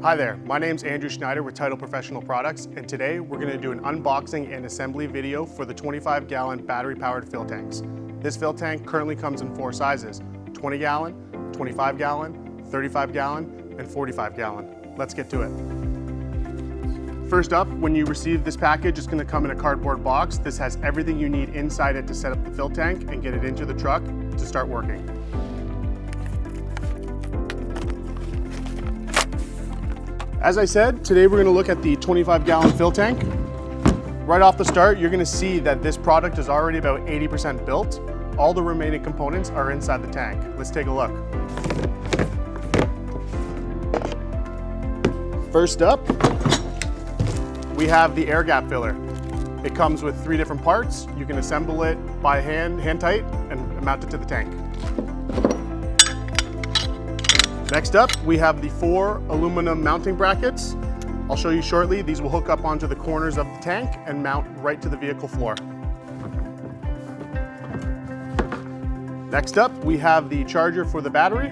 Hi there, my name's Andrew Schneider with TIDAL Professional Products, and today we're going to do an unboxing and assembly video for the 25-gallon battery-powered fill tanks. This fill tank currently comes in 4 sizes: 20-gallon, 25-gallon, 35-gallon, and 45-gallon. Let's get to it. First up, when you receive this package, it's going to come in a cardboard box. This has everything you need inside it to set up the fill tank and get it into the truck to start working. As I said, today we're going to look at the 25-gallon fill tank. Right off the start, you're going to see that this product is already about 80% built. All the remaining components are inside the tank. Let's take a look. First up, we have the air gap filler. It comes with 3 different parts. You can assemble it by hand tight, and mount it to the tank. Next up, we have the 4 aluminum mounting brackets. I'll show you shortly. These will hook up onto the corners of the tank and mount right to the vehicle floor. Next up, we have the charger for the battery.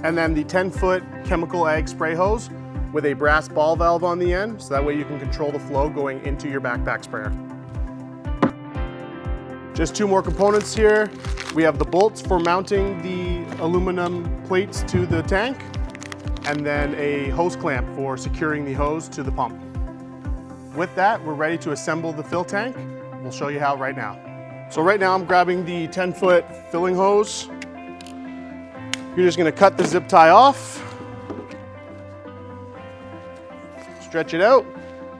And then the 10-foot chemical egg spray hose with a brass ball valve on the end, so that way you can control the flow going into your backpack sprayer. Just 2 more components here. We have the bolts for mounting the aluminum plates to the tank, and then a hose clamp for securing the hose to the pump. With that, we're ready to assemble the fill tank. We'll show you how right now. So right now I'm grabbing the 10-foot filling hose. You're just gonna cut the zip tie off, stretch it out,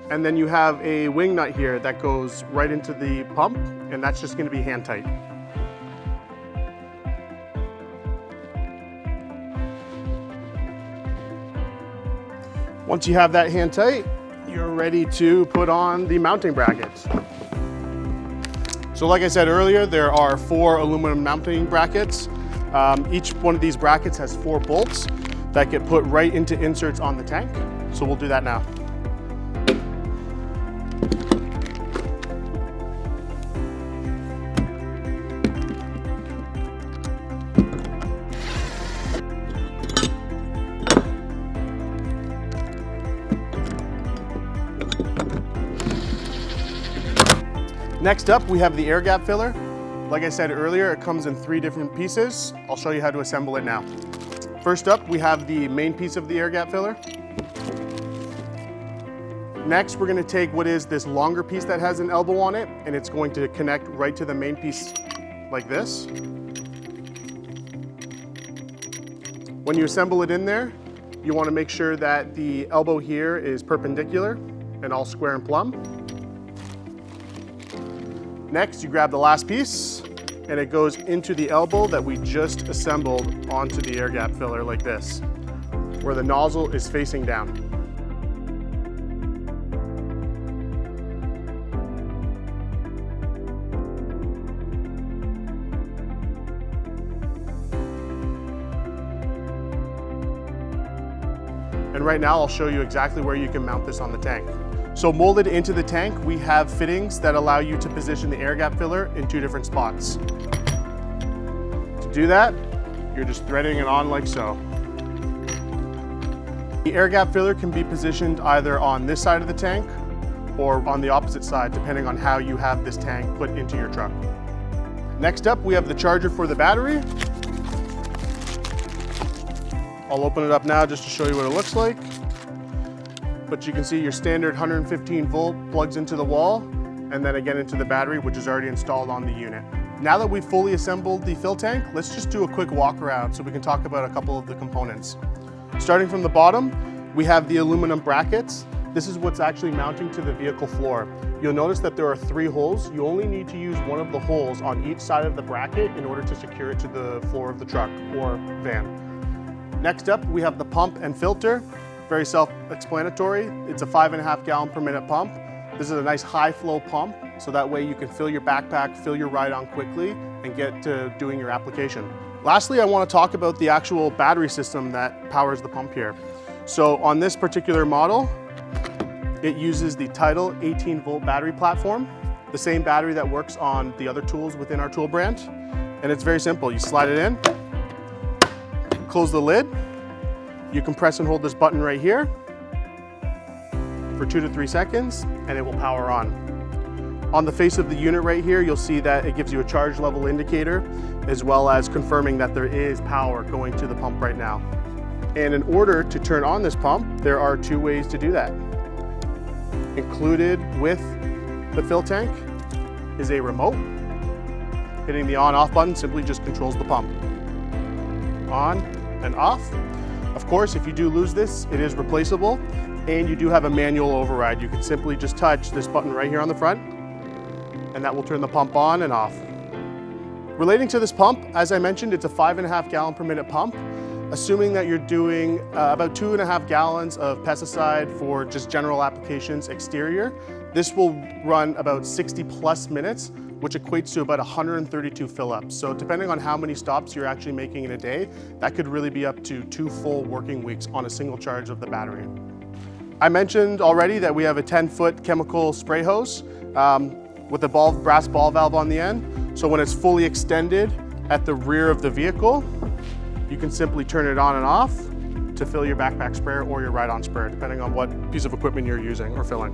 and then you have a wing nut here that goes right into the pump, and that's just gonna be hand tight. Once you have that hand tight, you're ready to put on the mounting brackets. So like I said earlier, there are 4 aluminum mounting brackets. Each one of these brackets has 4 bolts that get put right into inserts on the tank. So we'll do that now. Next up, we have the air gap filler. Like I said earlier, it comes in 3 different pieces. I'll show you how to assemble it now. First up, we have the main piece of the air gap filler. Next, we're gonna take what is this longer piece that has an elbow on it, and it's going to connect right to the main piece like this. When you assemble it in there, you wanna make sure that the elbow here is perpendicular and all square and plumb. Next, you grab the last piece, and it goes into the elbow that we just assembled onto the air gap filler like this, where the nozzle is facing down. And right now, I'll show you exactly where you can mount this on the tank. So molded into the tank, we have fittings that allow you to position the air gap filler in 2 different spots. To do that, you're just threading it on like so. The air gap filler can be positioned either on this side of the tank or on the opposite side, depending on how you have this tank put into your truck. Next up, we have the charger for the battery. I'll open it up now just to show you what it looks like. But you can see your standard 115 volt plugs into the wall and then again into the battery, which is already installed on the unit. Now that we've fully assembled the fill tank, let's just do a quick walk around so we can talk about a couple of the components. Starting from the bottom, we have the aluminum brackets. This is what's actually mounting to the vehicle floor. You'll notice that there are 3 holes. You only need to use one of the holes on each side of the bracket in order to secure it to the floor of the truck or van. Next up, we have the pump and filter. Very self-explanatory. It's a 5.5 gallon per minute pump. This is a nice high flow pump, so that way you can fill your backpack, fill your ride-on quickly, and get to doing your application. Lastly, I want to talk about the actual battery system that powers the pump here. So on this particular model, it uses the TIDAL 18-volt battery platform, the same battery that works on the other tools within our tool brand. And it's very simple. You slide it in, close the lid, You can press and hold this button right here for 2 to 3 seconds and it will power on. On the face of the unit right here, you'll see that it gives you a charge level indicator as well as confirming that there is power going to the pump right now. And in order to turn on this pump, there are 2 ways to do that. Included with the fill tank is a remote. Hitting the on-off button simply just controls the pump. On and off. Of course, if you do lose this, it is replaceable, and you do have a manual override. You can simply just touch this button right here on the front, and that will turn the pump on and off. Relating to this pump, as I mentioned, it's a 5.5 gallon per minute pump. Assuming that you're doing about 2.5 gallons of pesticide for just general applications exterior, this will run about 60 plus minutes, which equates to about 132 fill-ups. So depending on how many stops you're actually making in a day, that could really be up to 2 full working weeks on a single charge of the battery. I mentioned already that we have a 10-foot chemical spray hose with a brass ball valve on the end. So when it's fully extended at the rear of the vehicle, you can simply turn it on and off to fill your backpack sprayer or your ride-on sprayer, depending on what piece of equipment you're using or filling.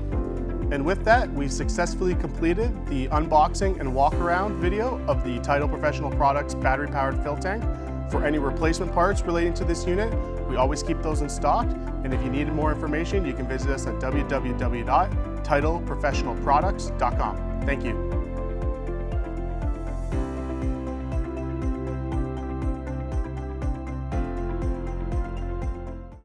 And with that, we successfully completed the unboxing and walk-around video of the TIDAL Professional Products battery-powered fill tank. For any replacement parts relating to this unit, we always keep those in stock. And if you needed more information, you can visit us at www.tidalprofessionalproducts.com. Thank you.